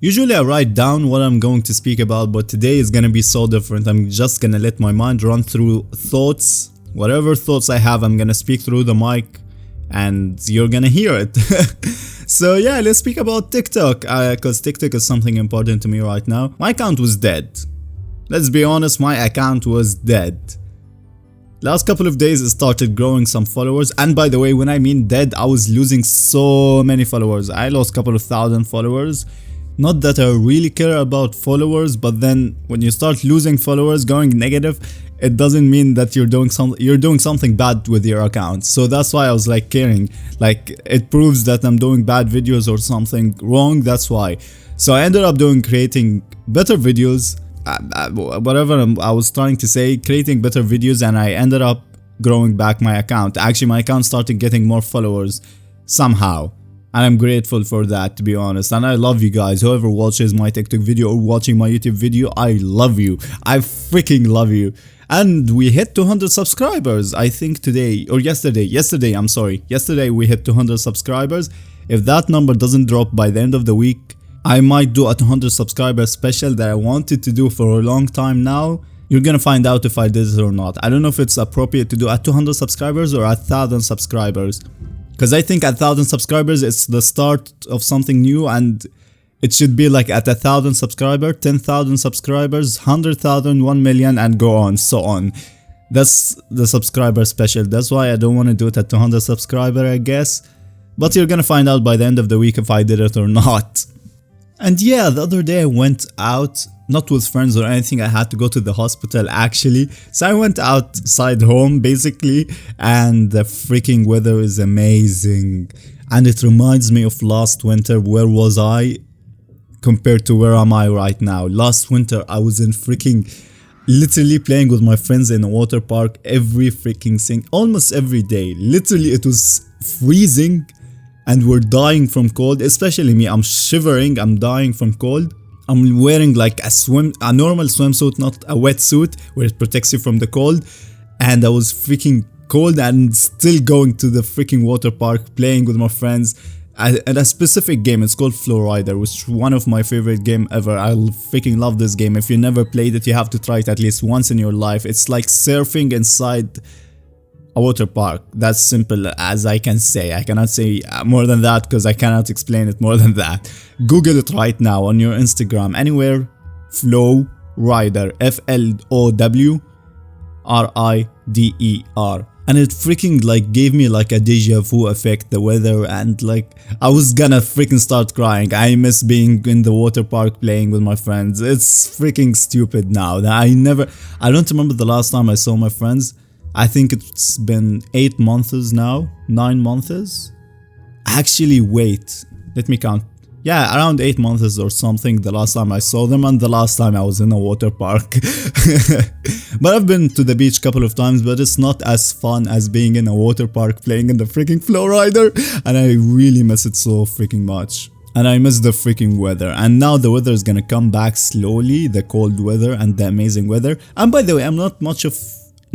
Usually I write down what I'm going to speak about, but today is gonna be so different. I'm just gonna let my mind run through thoughts. Whatever thoughts I have, I'm gonna speak through the mic and you're gonna hear it. So yeah, let's speak about TikTok, because TikTok is something important to me right now. My account was dead. Let's be honest, my account was dead. Last couple of days it started growing some followers, and by the way, when I mean dead, I was losing so many followers. I lost a couple of thousand followers. Not that I really care about followers, but then when you start losing followers, going negative, it doesn't mean that you're doing something bad with your account. So that's why I was like caring. Like, it proves that I'm doing bad videos or something wrong, that's why. So I ended up creating better videos, I was trying to say, creating better videos, and I ended up growing back my account. Actually, my account started getting more followers somehow. And I'm grateful for that, to be honest. And I love you guys. Whoever watches my TikTok video or watching my YouTube video, I love you. I freaking love you. And we hit 200 subscribers, I think today or yesterday. Yesterday we hit 200 subscribers. If that number doesn't drop by the end of the week, I might do a 200 subscriber special that I wanted to do for a long time now. You're gonna find out if I did it or not. I don't know if it's appropriate to do at 200 subscribers or at 1,000 subscribers. Because I think at 1,000 subscribers it's the start of something new, and it should be like at 1,000 subscribers, 10,000 subscribers, 100,000, 1 million, and go on, so on. That's the subscriber special. That's why I don't want to do it at 200 subscribers, I guess. But you're gonna find out by the end of the week if I did it or not. And yeah, the other day I went out, not with friends or anything. I had to go to the hospital actually. So I went outside home basically, and the freaking weather is amazing. And it reminds me of last winter. Where was I compared to where am I right now? Last winter I was in freaking literally playing with my friends in a water park every freaking thing, almost every day. Literally it was freezing and we're dying from cold, especially me. I'm shivering, I'm dying from cold. I'm wearing like a normal swimsuit, not a wetsuit, where it protects you from the cold. And I was freaking cold and still going to the freaking water park, playing with my friends. And a specific game, it's called Flow Rider, which is one of my favorite game ever. I freaking love this game. If you never played it, you have to try it at least once in your life. It's like surfing inside a water park. That's simple as I can say. I cannot say more than that because I cannot explain it more than that. Google it right now on your Instagram, anywhere. Flow Rider, FLOWRIDER, and it freaking like gave me like a deja vu effect, the weather, and like I was gonna freaking start crying. I miss being in the water park playing with my friends. It's freaking stupid now. I don't remember the last time I saw my friends. I think it's been 8 months now, 9 months. Actually, wait, let me count. Yeah, around 8 months or something, the last time I saw them, and the last time I was in a water park. But I've been to the beach a couple of times, but it's not as fun as being in a water park playing in the freaking Flow Rider, and I really miss it so freaking much. And I miss the freaking weather. And now the weather is gonna come back slowly, the cold weather and the amazing weather. And by the way, I'm not much of...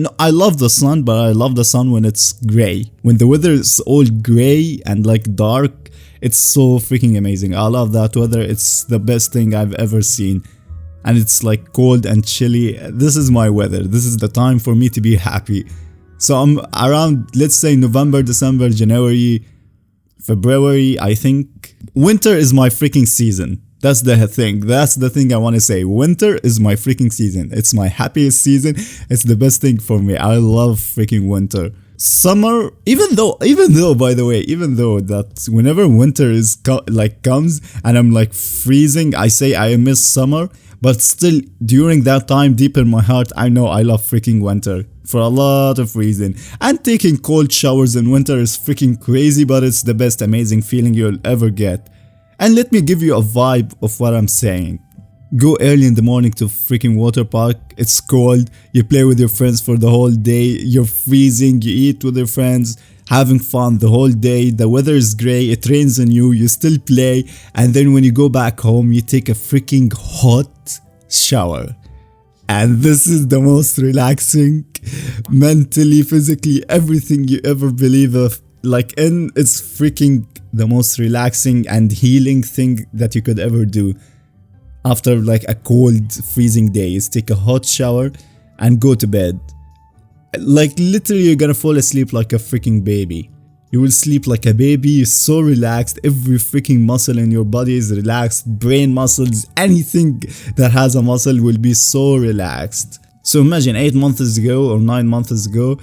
No, I love the sun, but I love the sun when it's gray. When the weather is all gray and like dark, it's so freaking amazing. I love that weather. It's the best thing I've ever seen. And it's like cold and chilly. This is my weather. This is the time for me to be happy. So I'm around, let's say November, December, January, February, I think. Winter is my freaking season. That's the thing. That's the thing I want to say. Winter is my freaking season. It's my happiest season. It's the best thing for me. I love freaking winter. Summer, even though that whenever winter is comes and I'm like freezing, I say I miss summer, but still during that time, deep in my heart, I know I love freaking winter for a lot of reason. And taking cold showers in winter is freaking crazy, but it's the best amazing feeling you'll ever get. And let me give you a vibe of what I'm saying. Go early in the morning to freaking water park. It's cold. You play with your friends for the whole day. You're freezing. You eat with your friends, having fun the whole day. The weather is gray. It rains on you. You still play. And then when you go back home, you take a freaking hot shower. And this is the most relaxing, mentally, physically, everything you ever believe of. It's freaking the most relaxing and healing thing that you could ever do. after like a cold freezing day is take a hot shower and go to bed. Like literally you're gonna fall asleep like a freaking baby. You will sleep like a baby, you're so relaxed, every freaking muscle in your body is relaxed, brain muscles, anything that has a muscle will be so relaxed. So imagine 8 months ago or 9 months ago,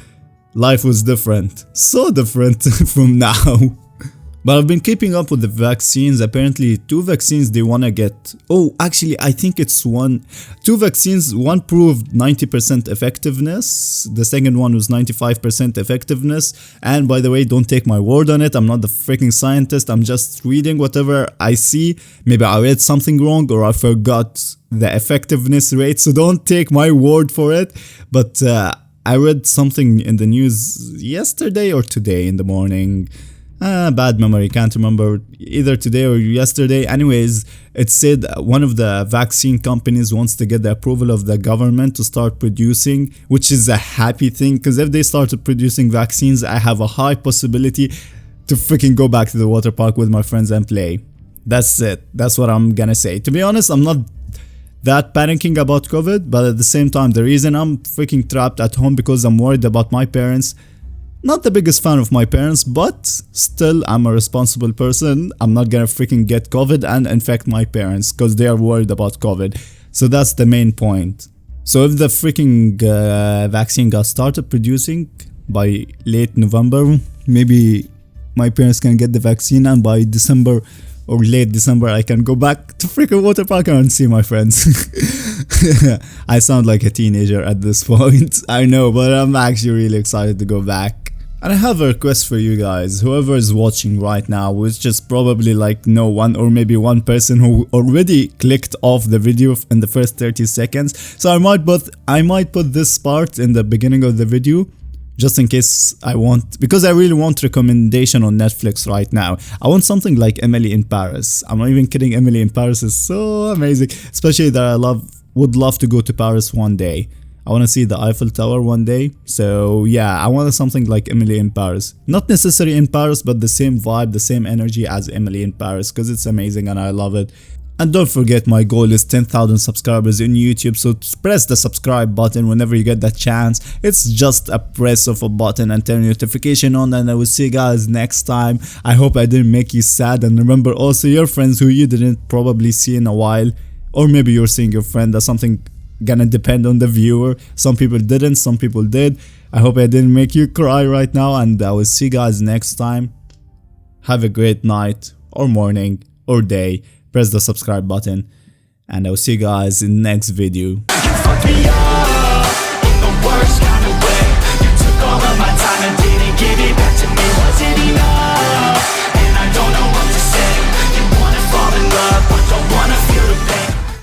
life was different, so different from now. But I've been keeping up with the vaccines. Apparently 2 vaccines they wanna get. Oh, actually I think it's 2 vaccines. One proved 90% effectiveness. The second one was 95% effectiveness. And by the way, don't take my word on it. I'm not the freaking scientist. I'm just reading whatever I see. Maybe I read something wrong or I forgot the effectiveness rate. So don't take my word for it. But I read something in the news yesterday or today in the morning. Bad memory, can't remember, either today or yesterday. Anyways, it said one of the vaccine companies wants to get the approval of the government to start producing, which is a happy thing, because if they started producing vaccines, I have a high possibility to freaking go back to the water park with my friends and play. That's it. That's what I'm gonna say. To be honest, I'm not that panicking about COVID, but at the same time, the reason I'm freaking trapped at home because I'm worried about my parents. Not the biggest fan of my parents, but still I'm a responsible person. I'm not gonna freaking get COVID and infect my parents because they are worried about COVID. So that's the main point. So if the freaking vaccine got started producing by late November, maybe my parents can get the vaccine and by December or late December I can go back to freaking water park and see my friends. I sound like a teenager at this point, I know, but I'm actually really excited to go back. And I have a request for you guys, whoever is watching right now, which is probably like no one or maybe one person who already clicked off the video in the first 30 seconds. So I might put this part in the beginning of the video, just in case I want, because I really want recommendation on Netflix right now. I want something like Emily in Paris. I'm not even kidding, Emily in Paris is so amazing, especially that I would love to go to Paris one day. I want to see the Eiffel Tower one day. So yeah, I want something like Emily in Paris. Not necessarily in Paris, but the same vibe, the same energy as Emily in Paris, because it's amazing and I love it. And don't forget, my goal is 10,000 subscribers in YouTube, so press the subscribe button whenever you get that chance. It's just a press of a button and turn notification on, and I will see you guys next time. I hope I didn't make you sad, and remember also your friends who you didn't probably see in a while, or maybe you're seeing your friend. That's something gonna depend on the viewer. Some people didn't, some people did. I hope I didn't make you cry right now, and I will see you guys next time. Have a great night or morning or day. Press the subscribe button and I will see you guys in the next video.